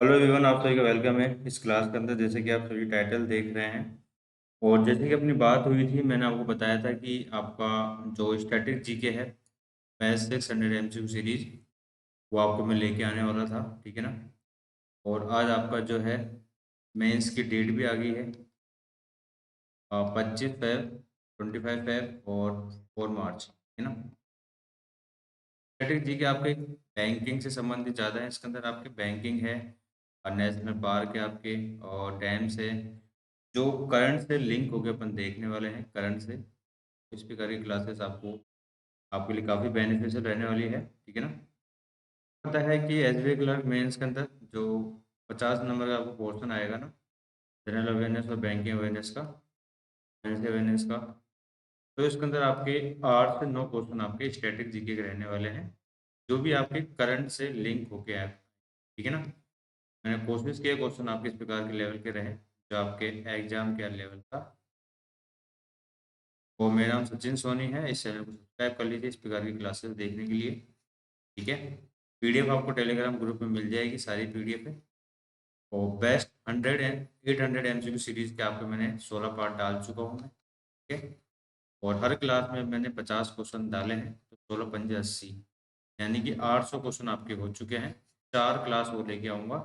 Hello everyone, आप सभी का वेलकम है इस क्लास के अंदर। जैसे कि आप सभी टाइटल देख रहे हैं और जैसे कि अपनी बात हुई थी, मैंने आपको बताया था कि आपका जो स्टैटिक जीके है, मैथ 600 एमसीक्यू सीरीज, वो आपको मैं लेके आने वाला था। ठीक है ना। और आज आपका जो है मेंस की डेट भी आ गई है, 25 फेब, 25 फेब और 4 मार्च, है ना। स्टैटिक जीके आपके बैंकिंग से संबंधित ज़्यादा है। इसके अंदर आपके बैंकिंग है और नेशनल पार्क है आपके, और डैम्स है जो करंट से लिंक होकर अपन देखने वाले हैं। करंट से इस प्रकार की क्लासेस आपको आपके लिए काफ़ी बेनिफिशियल रहने वाली है। ठीक है ना। पता है कि एसबीआई क्लर्क मेंस के अंदर जो 50 नंबर का आपको पोर्शन आएगा ना, जनरल अवेयरनेस और बैंकिंग अवेयरनेस का, फाइनेंशियल अवेयरनेस का, तो इसके अंदर आपके 8 से 9 क्वेश्चन आपके स्टैटिक जीके के रहने वाले हैं, जो भी आपके करंट से लिंक होके आए। ठीक है ना। मैंने कोशिश किया क्वेश्चन आपके इस प्रकार के लेवल के रहे जो आपके एग्जाम के लेवल का। और मेरा नाम सचिन सोनी है। इस चैनल को सब्सक्राइब कर लीजिए इस प्रकार की क्लासेस देखने के लिए। ठीक है। पीडीएफ आपको टेलीग्राम ग्रुप में मिल जाएगी, सारी पीडीएफ है। और बेस्ट 800 एमसीक्यू सीरीज के आपके मैंने 16 पार्ट डाल चुका हूँ मैं। ठीक है। और हर क्लास में मैंने 50 क्वेश्चन डाले हैं, तो 16 पंजे 80, यानी कि 800 क्वेश्चन आपके हो चुके हैं। 4 क्लास और लेके आऊँगा,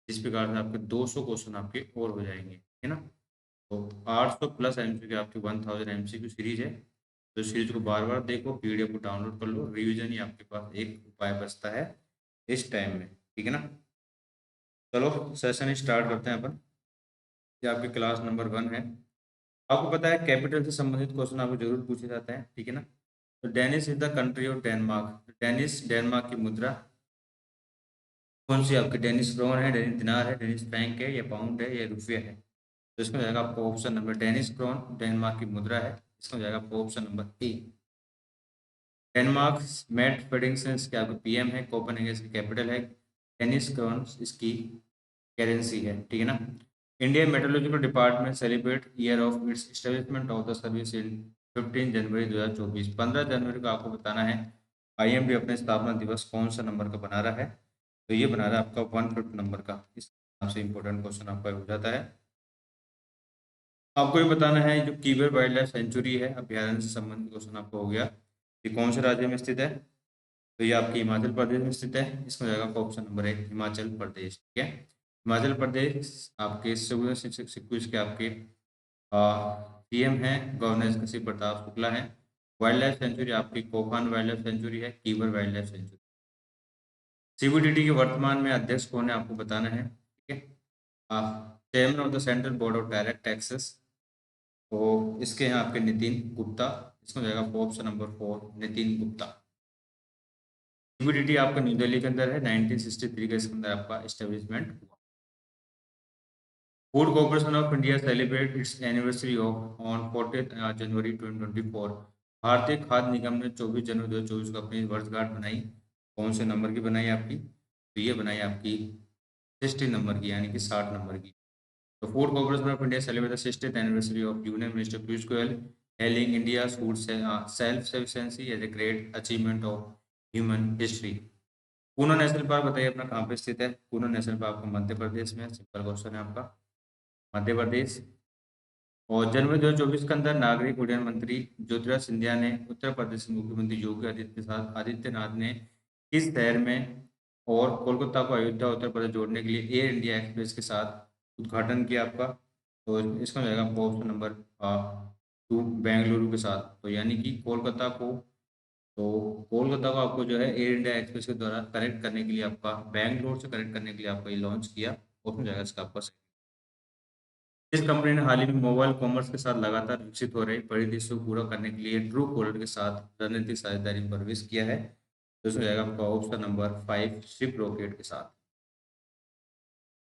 जिस प्रकार से आपके 200 क्वेश्चन आपके और हो जाएंगे। है ना। तो 800 प्लस एमसीक्यू आपकी 1000 एमसीक्यू सीरीज है। तो सीरीज को बार बार देखो, पीडीएफ को डाउनलोड कर लो, रिवीजन ही आपके पास एक उपाय बचता है इस टाइम में। ठीक है ना। चलो सेशन स्टार्ट करते हैं अपन। ये आपकी क्लास नंबर 1 है। आपको पता है कैपिटल से संबंधित क्वेश्चन आपको जरूर पूछे जाते हैं। ठीक है ना। तो Danish is the country of Denmark. Danish Denmark की मुद्रा कौन सी आपकी? डेनिश क्रोन है, डेनिश दिनार है, डेनिश फ्रैंक है, या पाउंड है, या रुपया है? तो इसमें जाएगा आपका option number Danish krone, Denmark की मुद्रा है। इसमें जाएगा आपका option number A. Denmark Mette Frederiksen के आपके पीएम है, कोपेनहेगन इसकी कैपिटल है, डेनिश क्रोन इसकी करेंसी है। ठीक है ना। Indian meteorological department celebrate year of its establishment of the service in 15 January 2024। 15 जनवरी को आपको बताना है आईएमडी अपने स्थापना दिवस कौन सा नंबर का बना रहा है। तो ये बना रहा है आपका 150 नंबर का। इस नाम से इंपॉर्टेंट क्वेश्चन आपका हो जाता है। आपको ये बताना है जो कीबर वाइल्ड लाइफ सेंचुरी है, अभ्यारण्य से संबंधित क्वेश्चन आपको हो गया। ये कौन से राज्य में स्थित है? तो ये आपके हिमाचल प्रदेश में स्थित है। इसमें जाएगा आपका ऑप्शन नंबर 1, हिमाचल प्रदेश। ठीक है। हिमाचल प्रदेश आपके शिक्षक शिक्षक के आपके सीएम हैं, गवर्नर श्री प्रताप शुक्ला है। वाइल्ड लाइफ सेंचुरी आपकी कोफान वाइल्ड लाइफ सेंचुरी है, कीबर वाइल्ड लाइफ सेंचुरी। सीबीडीटी के वर्तमान में अध्यक्ष कौन है आपको बताना है। ठीक है। Chairman of the central board of direct taxes, तो इसके हैं आपके नितिन गुप्ता। इसमें जाएगा option number 4, Nitin Gupta. CBDT आपका न्यू दिल्ली के अंदर है, 1963 के इसके अंदर आपका एस्टेब्लिशमेंट हुआ। Food corporation of India celebrate it's anniversary of on 40 जनवरी 2024। भारतीय खाद्य निगम ने 24 जनवरी 2024 को अपनी वर्षगांठ बनाई। कौन से नंबर की बनाई आपकी? तो ये बनाई आपकी 60 नंबर की, यानी कि 60 नंबर की। तो food corporation of India celebrate the 60th anniversary of union minister Piyush Goyal, hailing India's food self-sufficiency as a great achievement of human history। Poona national park बताइए अपना कहाँ पे स्थित है? पूना नेशनल पार्क आपका मध्य प्रदेश में। सिंपल क्वेश्चन है आपका, मध्य प्रदेश। और जनवरी 2024 के अंदर नागरिक उड्डयन मंत्री ज्योतिराज सिंधिया ने उत्तर प्रदेश के मुख्यमंत्री योगी आदित्यनाथ ने किस शहर में और कोलकाता को अयोध्या उत्तर प्रदेश जोड़ने के लिए एयर इंडिया एक्सप्रेस के साथ उद्घाटन किया आपका? तो इसका जाएगा आपका ऑप्शन नंबर 2, बेंगलुरु के साथ। तो यानी कि कोलकाता को आपको जो है एयर इंडिया एक्सप्रेस के द्वारा कनेक्ट करने के लिए, आपका बैंगलोर से कनेक्ट करने के लिए आपको ये लॉन्च किया। उसमें जाएगा इसका आपका सही। इस कंपनी ने हाल ही में मोबाइल कॉमर्स के साथ लगातार विकसित हो रही परिदृश्य को पूरा करने के लिए ट्रू कॉलर के साथ रणनीतिक साझेदारी में प्रवेश किया है। तो इसमें जाएगा आपका ऑप्शन नंबर 5, शिप रॉकेट के साथ।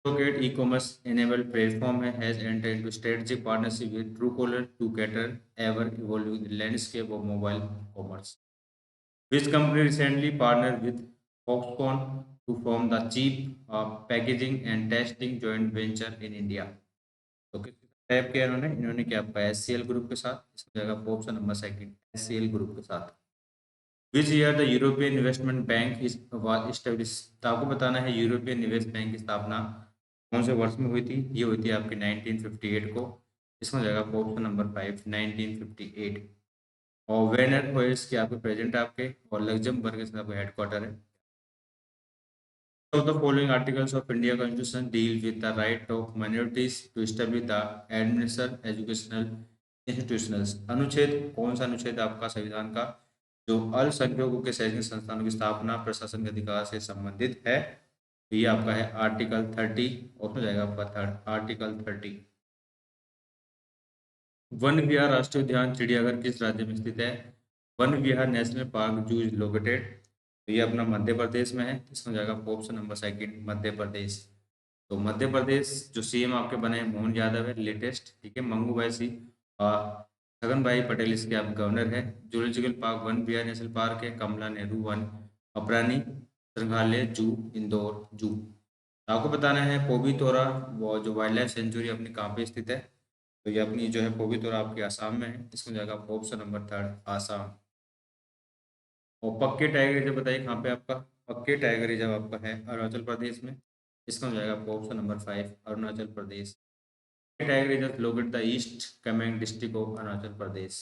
Rocket e-commerce enabled platform has entered into strategic partnership with Truecaller to cater ever evolving landscape of mobile commerce. Which company recently partnered with Foxconn to form the cheap packaging and testing joint venture in India? तो किस type किया इन्होंने क्या आपका HCL group के साथ। इसमें जाएगा ऑप्शन नंबर 2, एचसीएल ग्रुप के साथ। Which year the European investment bank is establish. तो आपको बताना है यूरोपियन निवेश बैंक की स्थापना कौन से वर्ष में हुई थी। ये हुई थी आपकी 1958 को। इसमें हो जाएगा ऑप्शन नंबर 5 1958। और वेनर होइस के आपके प्रेजेंट आपके और लग्जमबर्ग के साथ आपका हेडक्वार्टर है। Of the following articles of India Constitution deal with the right of minorities to establish the administer educational institutions। अनुच्छेद कौन सा अनुच्छेद आपका संविधान का जो अल्पसंख्यकों के शैक्षणिक संस्थानों की स्थापना प्रशासन के अधिकार से संबंधित है। तो ये आपका है आर्टिकल 30। उसमें जाएगा आपका थर्ड आर्टिकल 30। वन विहार राष्ट्रीय उद्यान चिड़ियाघर किस राज्य में स्थित है। वन विहार नेशनल पार्क जू इज लोकेटेड। तो ये अपना मध्य प्रदेश में है। इसमें जाएगा ऑप्शन नंबर 2 मध्य प्रदेश। तो मध्य प्रदेश जो सीएम आपके बने हैं मोहन यादव है लेटेस्ट, ठीक है। मंगू भाई सिंह और छगन भाई पटेल इसके आप गवर्नर है। जूलॉजिकल पार्क वन विहार नेशनल पार्क है कमला नेहरू वन अपरानी संग्रहालय जू इंदौर जू। आपको बताना है पोबीतोरा वो जो वाइल्ड लाइफ सेंचुरी अपनी कहाँ पे स्थित है। तो ये अपनी जो है पोबीतोरा आपकी आसाम में है। इसमें जाएगा ऑप्शन नंबर 3 आसाम। और पक्के टाइगर रिजर्व बताइए कहाँ पे आपका। पक्के टाइगर रिजर्व आपका है अरुणाचल प्रदेश में। इसका हो जाएगा option number 5 Arunachal Pradesh. Tiger reserve located the east Kameng district of Arunachal Pradesh.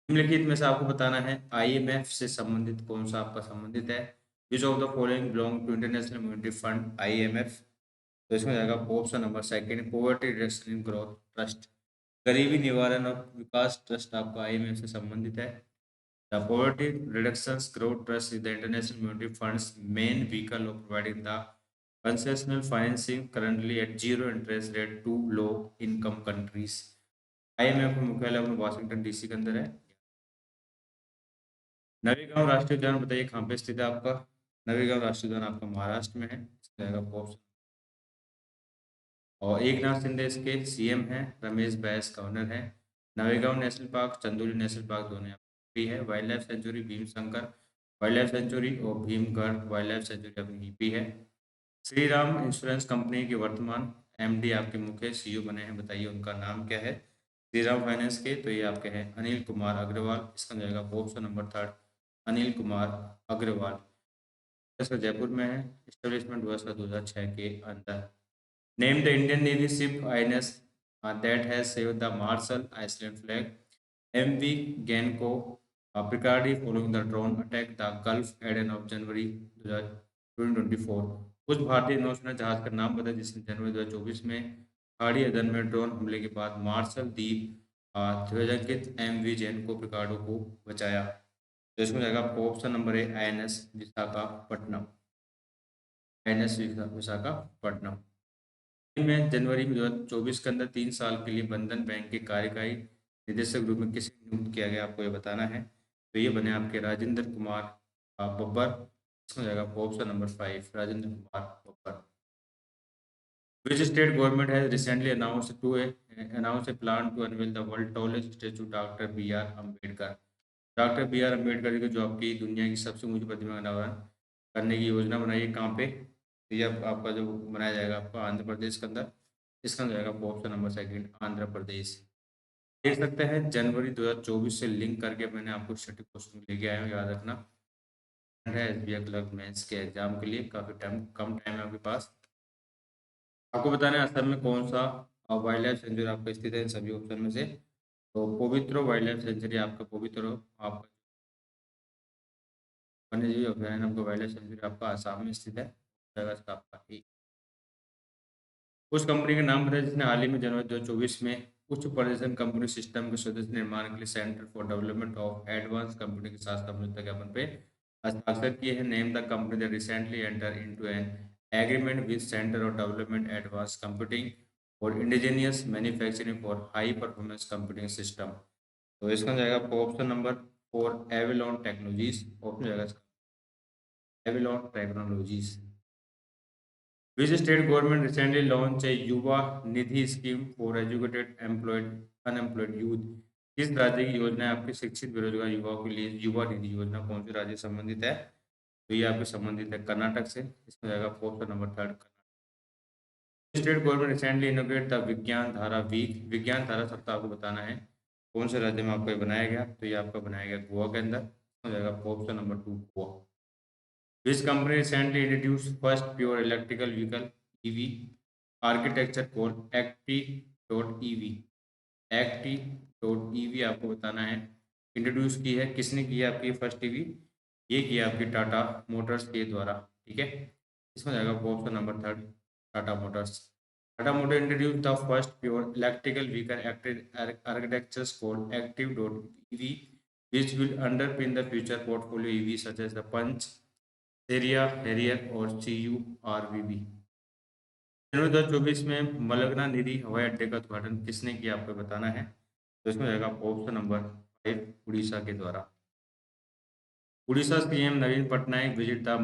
निम्नलिखित में से आपको बताना है आईएमएफ से संबंधित कौन सा आपका संबंधित है। Which of the following belong to international monetary fund IMF. तो इसमें जाएगा option number 2 poverty reduction in growth trust. गरीबी निवारण और विकास ट्रस्ट आपका आईएमएफ से संबंधित है। The Poverty Reduction Growth Trust is the International Monetary Fund's main vehicle of providing the concessional financing currently at zero interest rate to low income countries। IMF का मुख्यालय अपने वाशिंगटन डीसी के अंदर है। नवीगांव राष्ट्रीय उद्यान बताइए कहाँ पे स्थित है आपका। नवीगांव राष्ट्रीय उद्यान आपका महाराष्ट्र में है। इसका जाएगा ऑप्शन। और एकनाथ शिंदे इसके सीएम हैं। रमेश बैस गवर्नर हैं। Navegaon national park Chandoli national park दोनों यहाँ पे है। Wildlife sanctuary Bhimashankar wildlife sanctuary और भीमगढ़ वाइल्ड लाइफ सेंचुरी अपनी यूपी है। श्री राम इंश्योरेंस कंपनी के वर्तमान एमडी आपके मुख्य सीईओ बने हैं, बताइए उनका नाम क्या है। श्री राम फाइनेंस के तो ये आपके हैं अनिल कुमार अग्रवाल। इसका जाएगा ऑप्शन नंबर 3 अनिल कुमार अग्रवाल। जयपुर में है। इस्टेब्लिशमेंट हुआ 2006 के अंदर। Name the Indian Navy ship INS that has saved the Marshall Islands flag. MV Genco Picardy following the drone attack the Gulf Aden of January 2024। उस भारतीय नौसेना जहाज का नाम बताया जिसने जनवरी 2024 में खाड़ी अदन में ड्रोन हमले के बाद मार्शल द्वीप ध्वजांकित MV जेनको पिकार्डो को बचाया। तो इसमें जाएगा ऑप्शन नंबर है INS विशाखापट्टनम। INS विशाखापट्टनम में जनवरी में 2024 के अंदर 3 साल के लिए बंधन बैंक के कार्यकारी निदेशक रूप में किसे नियुक्त किया गया आपको ये बताना है। तो ये बने आपके राजेंद्र कुमार बब्बर। इसमें जाएगा option number 5 Rajendra Kumar Babbar. Which state government has recently announced a plan to unveil the world tallest statue Dr. B.R. Ambedkar. Doctor B.R. Ambedkar की जो आपकी दुनिया की सबसे ऊंची प्रतिमा का अनावरण करने की योजना बनाई है कहाँ पे। तो ये आपका जो बनाया जाएगा आपका आंध्र प्रदेश के अंदर। इसका जाएगा ऑप्शन नंबर 2 आंध्र प्रदेश। देख सकते हैं जनवरी 2024 से लिंक करके मैंने आपको स्टैटिक क्वेश्चन लेके आया हूँ, याद रखना है। एसबीआई क्लर्क मेंस के एग्जाम के लिए काफ़ी कम टाइम है आपके पास। आपको बताना है असम में कौन सा वाइल्ड लाइफ सेंचुरी आपका स्थित है इन सभी ऑप्शन में से। तो पवित्र वाइल्ड लाइफ सेंचुरी आपका पवित्र आपका वन्यजीव अभयारण्य आपका वाइल्ड लाइफ सेंचुरी आपका आसाम में स्थित है। आपका उस कंपनी का नाम बताया जिसने हाल ही में जनवरी 2024 में उच्च प्रदर्शन कंप्यूटर सिस्टम के सदस्य निर्माण के लिए centre for development of advance computing के साथ समझौता ज्ञापन पे हस्ताक्षर किए हैं। Name the company that recently enter into an agreement with centre of development advance computing और indigenous manufacturing for high performance computing system. तो इसका जाएगा option number 4 Avalon technologies. Option जाएगा Avalon technologies. Which state government recently launched a Yuva Nidhi scheme for educated employed unemployed youth. किस राज्य की योजना है आपके शिक्षित बेरोजगार युवाओं के लिए युवा निधि योजना कौन से राज्य से संबंधित है। तो ये आपके संबंधित है कर्नाटक से। इसमें जाएगा option number 3 state government recently इनोग्रेट the विज्ञान धारा वीक। विज्ञान धारा सप्ताह आपको बताना है कौन से राज्य में आपको ये बनाया गया। तो ये आपका बनाया गया गोवा के अंदर। इसमें जाएगा option number 2 Goa. Which company recently introduce first pure electrical vehicle EV architecture called Acti EV. Acti EV आपको बताना है इंट्रोड्यूस की है, किसने की है आपकी फर्स्ट ईवी, ये किया आपकी टाटा मोटर्स के द्वारा। ठीक है, इसमें जाएगा option number 3 Tata Motors. Tata motor introduce the first pure electrical vehicle architectures called active.ev which will underpin the future portfolio EV such as the Punch, Seria, Harrier और CURVB। जनवरी 2024 में मलगना निरी हवाई अड्डे का उद्घाटन किसने किया आपको बताना है। तो इसमें जाएगा ऑप्शन नंबर 5 उड़ीसा के द्वारा। Orissa CM Naveen Patnaik visit the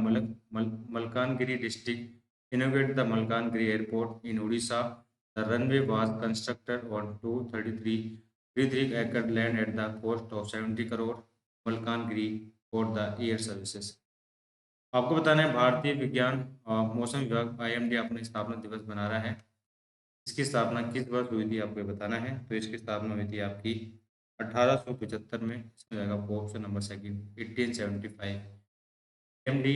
Malkangiri district इनोग्रेट the Malkangiri airport in Orissa. The runway was constructed on 233 acre land at the cost of 70 crore Malkangiri for the air services. आपको बताना है भारतीय विज्ञान और मौसम विभाग IMD अपने स्थापना दिवस मना रहा है। इसकी स्थापना किस वर्ष हुई थी आपको बताना है। तो इसकी स्थापना हुई थी आपकी 1875 में। इसमें जाएगा ऑप्शन नंबर 2 1875। IMD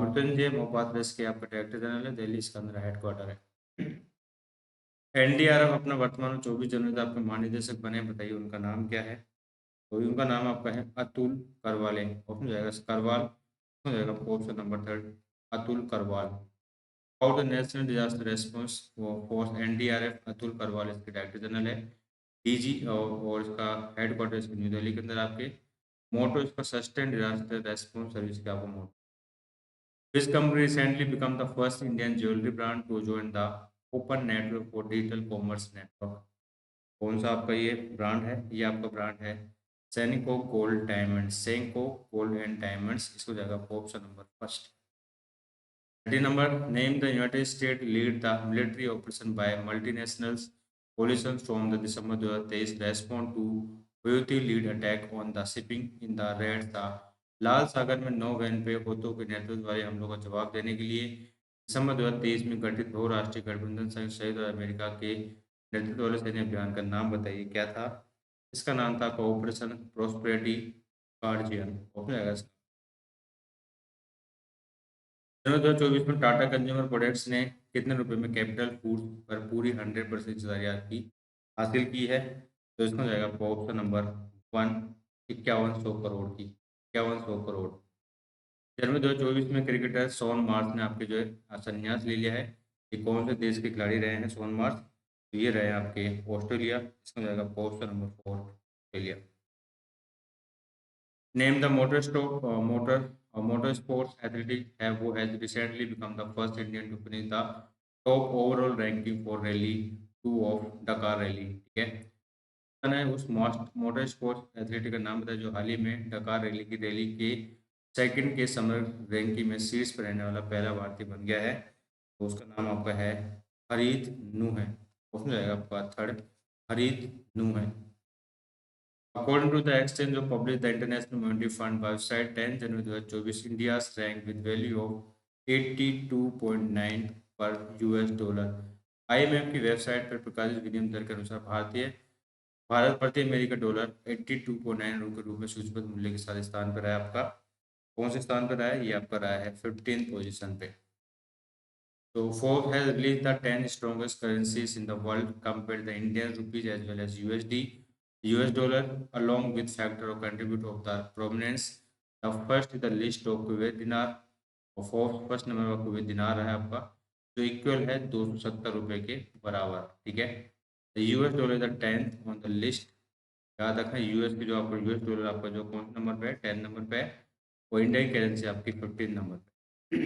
मृत्युंजय मोपाध्याय के आपका डायरेक्टर जनरल है, दिल्ली इसका अंदर हेडक्वार्टर है। NDRF अपना वर्तमान 24 जनवरी आपके महानिदेशक बने, बताइए उनका नाम क्या है। तो उनका नाम आपका है अतुल करवाले। ऑप्शन जाएगा करवाल, हो जाएगा ऑप्शन नंबर 3 अतुल करवाल। और the national disaster response force NDRF Atul Karwal इसके डायरेक्टर जनरल है। DG और इसका हेडक्वार्टर इसके न्यू दिल्ली के अंदर आपके। मोटो इसका सस्टेन डिजास्टर रेस्पॉन्स सर्विस का आपको motto. This company recently become the first Indian jewellery brand to join the open network for digital commerce network. कौन सा आपका ये ब्रांड है, ये आपका ब्रांड है Senco gold diamond, Senco gold and diamonds. इसको जाएगा option number 1। 30 number, name the United States lead the military operation by multinational coalition from the December 2023 response to Houthi lead attack on the shipping in the Red Sea। लाल सागर में नौ van पे होतों के नेतृत्व वाले हमलों का जवाब देने के लिए दिसंबर 2023 में गठित बहुराष्ट्रीय गठबंधन संयुक्त और अमेरिका के नेतृत्व वाले सैन्य अभियान का नाम बताइए क्या था। इसका नाम था ऑपरेशन प्रोस्पेरिटी गार्जियन। जनवरी 2024 में टाटा कंज्यूमर प्रोडक्ट्स ने कितने रुपए में कैपिटल फूड पर पूरी 100% हिस्सेदारी की हासिल की है। तो इसमें जाएगा ऑप्शन नंबर 1 5100 करोड़ की, 5100 करोड़। जनवरी 2024 में क्रिकेटर शॉन मार्श ने आपके जो है संन्यास ले लिया है। ये कौन से देश के खिलाड़ी रहे हैं शॉन मार्श, तो ये रहे आपके ऑस्ट्रेलिया। इसमें जाएगा option number 4 Australia. Name the motor sports athlete who has recently become the first Indian to finish the top overall ranking for Rally 2 of Dakar Rally। ठीक है, है उस मोटर स्पोर्ट्स एथलीट का नाम बताया जो हाल ही में डकार रैली के सेकंड के समग्र रैंकिंग में शीर्ष पर रहने वाला पहला भारतीय बन गया है। तो उसका नाम आपका है हरीत नू है। उसमें जाएगा आपका 3 हरीत नू है। According to the exchange of published the International Monetary Fund website 10 January 2024, India's rank with value of 82.9 पर $। IMF की वेबसाइट पर प्रकाशित विनिमय दर के अनुसार भारत प्रति अमेरिका डॉलर 82.9 के रूप में सूचीबद्ध मूल्य के साथ स्थान पर है आपका। कौन से स्थान पर है, ये आपका रहा है 15th पोजीशन पे। तो Forbes has released the 10 strongest currencies in the world compare the Indian rupees as well as USD US dollar along with factor of contribute of the prominence। The first is the list of Kuwait dinar और first number पर Kuwait दिनार है आपका जो equal है 270 रुपए के बराबर। ठीक है, US dollar the 10th on the list. याद रखना US की जो आपका US डॉलर आपका जो कौन से नंबर पे है 10 नंबर पे है और इंडिया की करेंसी आपकी 15 नंबर पे।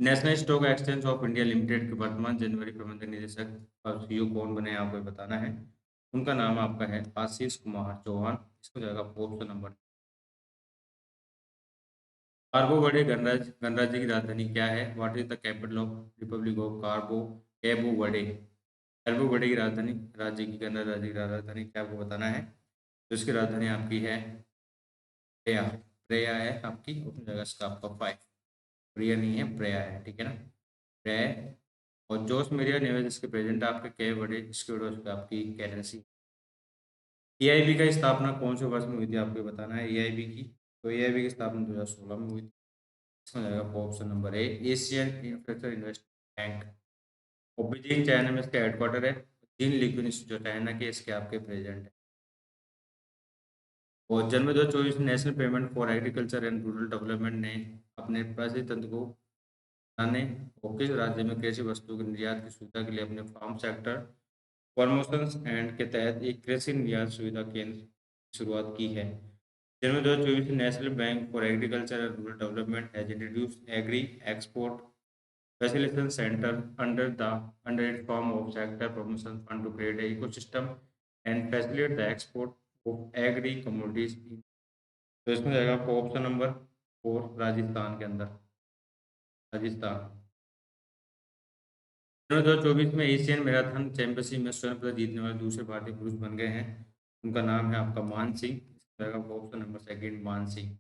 National stock exchange of India limited के वर्तमान जनवरी प्रबंधक निदेशक और CEO कौन बने आपको बताना है। उनका नाम आपका है आशीष कुमार चौहान। इसको जाएगा ऑप्शन नंबर। कार्बो वर्डे गणराज्य की राजधानी क्या है। What is the capital of republic of Cabo Verde. Cabo Verde की राजधानी राज्य की गणराज्य की राजधानी क्या आपको बताना है। तो इसकी राजधानी आपकी है प्रेया। प्रेया है आपकी, उसमें जाएगा इसका आपका 5। प्रिया नहीं है, प्रेया है। ठीक है ना, प्रेया। और जोश मेरिया नेवेज इसके प्रेसिडेंट आपके कैब वर्डे इसके आपकी करेंसी एआईबी का स्थापना कौन से वर्ष में हुई थी, आपको बताना है एआईबी की। तो एआईबी की स्थापना 2016 में हुई थी। इसमें जाएगा ऑप्शन नंबर ए, एशियन इंफ्रास्ट्रक्चर इन्वेस्टमेंट बैंक। और बीजिंग चाइना में इसका हेडक्वार्टर है। जीन लिक्विन जो चाइना के इसके आपके प्रेसिडेंट है। और जनवरी 2024 में national payment for agriculture and rural development ने अपने पैसे तंत्र को बनाने और किस राज्य में कृषि वस्तुओं के निर्यात की सुविधा के लिए अपने फार्म सेक्टर प्रमोशंस एंड के तहत एक कृषि निर्यात सुविधा केंद्र की शुरुआत की है। जनवरी 2024 में national bank for agriculture and rural development has introduced agree export facilitation center under its form of sector promotion fund to create an ecosystem and facilitate the export of agri commodities। तो इसमें जाएगा आपको option number 4 Rajasthan के अंदर, राजस्थान। 2024 में Asian marathon championship में स्वर्ण पदक जीतने वाले दूसरे भारतीय पुरुष बन गए हैं। उनका नाम है आपका मान सिंह। इसमें जाएगा ऑप्शन नंबर सेकंड, मान सिंह।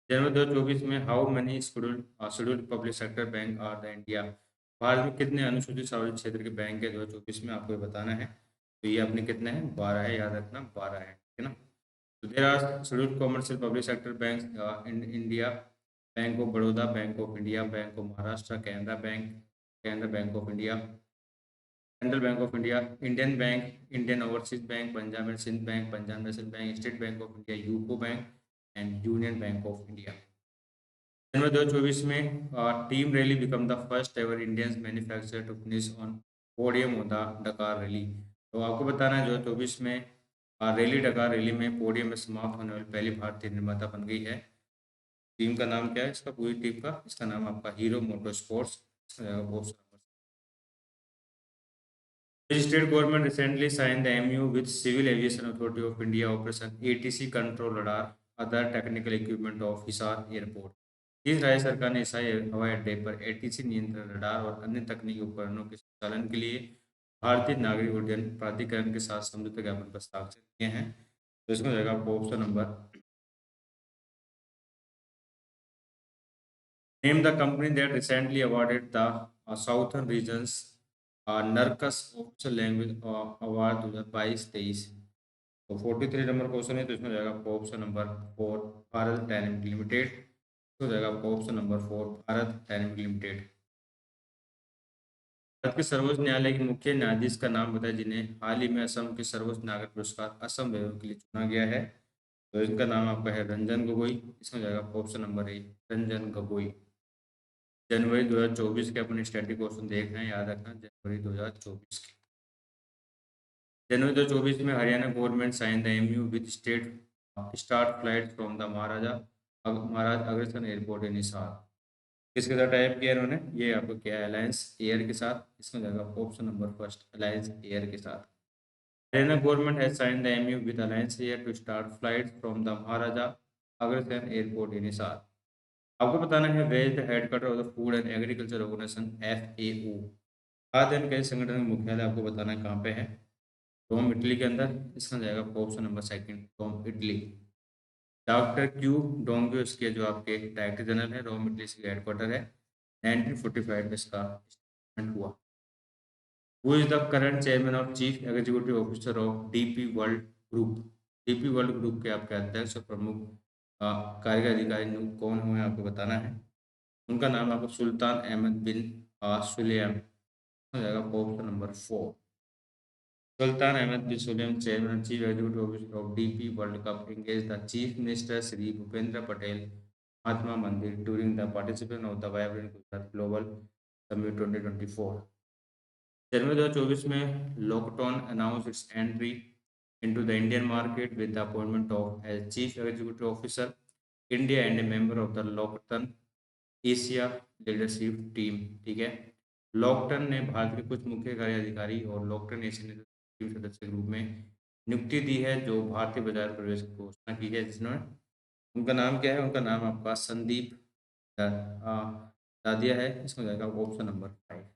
जनवरी 2024 में how many scheduled public sector bank are the India. भारत में कितने अनुसूचित सार्वजनिक क्षेत्र के बैंक है 2024 में, आपको ये बताना है। तो ये अपने कितने हैं, 12 है, याद रखना 12 है, ठीक है ना। तो there are scheduled commercial public sector bank in India, bank of Baroda, bank of India, bank of Maharashtra, Canara bank, Canara bank of India, central bank of India, Indian bank, Indian overseas bank, Punjab and Sind bank, Punjab national bank, state bank of India, UCO bank and union bank of India. जनवरी 2024 में team rally become the first ever Indian manufacturer to finish on podium of the डकार rally. तो आपको बताना है 2024 में rally डकार rally में पोडियम में समाप्त होने वाली पहली भारतीय निर्माता बन गई है। टीम का नाम क्या है इसका, पूरी टीम का, इसका नाम आपका hero motto sports. State government recently signed the MOU with Civil Aviation Authority of India Operation ATC Control Radar other technical equipment of Hisar Airport। इस राज्य सरकार ने हिसार हवाई अड्डे पर एटीसी नियंत्रण रडार और अन्य तकनीकी उपकरणों के संचालन के लिए भारतीय नागरिक उड्डयन प्राधिकरण के साथ समझौता ज्ञापन पर हस्ताक्षर किए हैं। तो इसमें जाएगा आपको option number, name the company that recently awarded the southern regions NARAKAS official language award 2022-23। तो 43 नंबर क्वेश्चन है, तो इसमें जाएगा आपको option number 4 Bharat dynamic limited. तो जाएगा आपको option number 4 Bharat dynamic limited. Bharat के सर्वोच्च न्यायालय के मुख्य न्यायाधीश का नाम बताया जिन्हें हाल ही में असम के सर्वोच्च नागरिक पुरस्कार असम वैभव के लिए चुना गया है। तो इनका नाम आपका है रंजन गोगोई। इसमें जाएगा option number A, Ranjan Gogoi. जनवरी 2024 के अपने स्टैटिक क्वेश्चन देख रहे हैं, याद रखना जनवरी 2024 के। जनवरी 2024 में Haryana government sign the MoU with state start flight from the Maharaj Agrasen airport in Hisar. किसके साथ टाइप किया इन्होंने, ये आपको क्या है, अलायंस एयर के साथ। इसमें जाएगा option number first, Alliance Air के साथ। Haryana government has sign the MoU with Alliance Air to start flight from the Maharaja Agrasen airport in Hisar. आपको बताना है where is the headquarter of the food and agriculture organisation FAO। खाद्य एवं कृषि संगठन का मुख्यालय आपको बताना है कहाँ पे है, रोम इटली के अंदर। इसका जाएगा option number second, Rome Italy. Doctor Qu Dongyu इसके जो आपके डायरेक्टर जनरल है, रोम इटली इसका हेडक्वार्टर है। 1945 में इसका establishment हुआ। Who is the current chairman of chief executive officer of DP world group. DP world group के आपके अध्यक्ष और प्रमुख कार्यकारी अधिकारी कौन हुए हैं, आपको बताना है। उनका नाम आपको सुल्तान अहमद बिन सुलेम। हो जाएगा option number 4, Sultan Ahmed bin Sulayem chairman chief executive officer of DP world cup engage the chief minister Shri Bhupendra Patel Mahatma Mandir during the participation of the vibrant Gujarat global summit 2024। जनवरी 2024 में Lockton announce its entry into the Indian market with the appointment of as chief executive officer India and a member of the Lockton Asia leadership team. ठीक है, लॉकटन ने भारत के कुछ मुख्य कार्य अधिकारी और लॉकटन एशिया टीम सदस्य के रूप में नियुक्ति दी है जो भारतीय बाजार प्रवेश की घोषणा की है, जिसने, उनका नाम क्या है, उनका नाम आपका संदीप दादिया है। इसमें जाएगा ऑप्शन नंबर 5।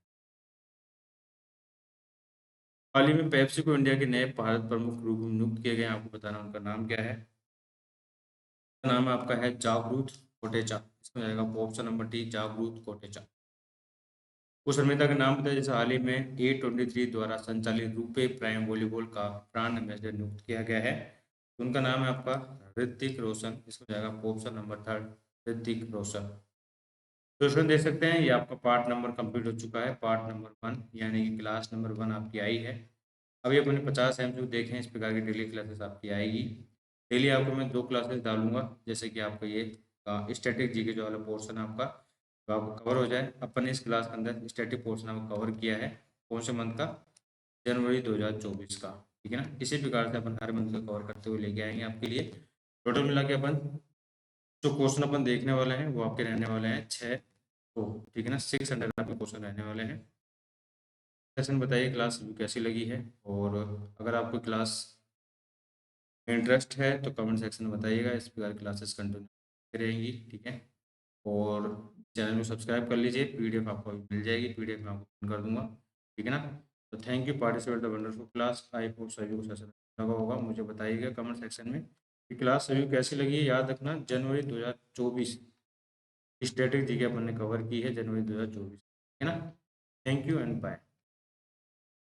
हाल ही में पेप्सी को इंडिया के नए भारत प्रमुख रूप में नियुक्त किए गए हैं, आपको बताना उनका नाम क्या है। नाम आपका है जागरूक कोटेचा। इसमें जाएगा ऑप्शन नंबर डी, जागरूक कोटेचा। उस अभिनेता का नाम बताइए जैसे हाल ही में A23 द्वारा संचालित रुपे प्राइम वॉलीबॉल का ब्रांड एम्बेसडर नियुक्त किया गया है। तो उनका नाम है आपका ऋतिक रोशन। इसमें जाएगा ऑप्शन नंबर 3 ऋतिक रोशन। तो इसमें देख सकते हैं ये आपका पार्ट नंबर कंप्लीट हो चुका है, पार्ट नंबर 1 यानी कि क्लास नंबर 1 आपकी आई है। अभी अपने 50 एमसीक्यू देखें, इस प्रकार की डेली क्लासेस आपकी आएगी। डेली आपको मैं 2 क्लासेस डालूंगा, जैसे कि आपका ये स्टैटिक जीके जो वाला पोर्शन आपका तो आपको कवर हो जाए। अपन इस क्लास के अंदर स्टैटिक पोर्शन आपको कवर किया है कौन से मंथ का, जनवरी 2024 का, ठीक है ना। इसी प्रकार से अपन हर मंथ का कवर करते हुए लेके आएंगे आपके लिए। टोटल मिला के अपन जो क्वेश्चन अपन देखने वाले हैं वो आपके रहने वाले हैं 6, तो ठीक है ना, 600 आपके क्वेश्चन रहने वाले हैं। सेशन बताइए क्लास कैसी लगी है, और अगर आपको क्लास में इंटरेस्ट है तो कमेंट सेक्शन में बताइएगा। इस प्रकार क्लासेस कंटिन्यू रहेंगी, ठीक है। और चैनल को सब्सक्राइब कर लीजिए, पीडीएफ आपको अभी मिल जाएगी, पीडीएफ मैं आपको पिन कर दूंगा, ठीक है ना। तो thank you participate the wonderful class. I hope सभी को सेशन लगा होगा। मुझे बताइएगा कमेंट सेक्शन में कि क्लास सभी को कैसी लगी है। याद रखना जनवरी 2024 स्टैटिक जीके अपन ने कवर की है, जनवरी 2024, ठीक है ना। Thank you and bye.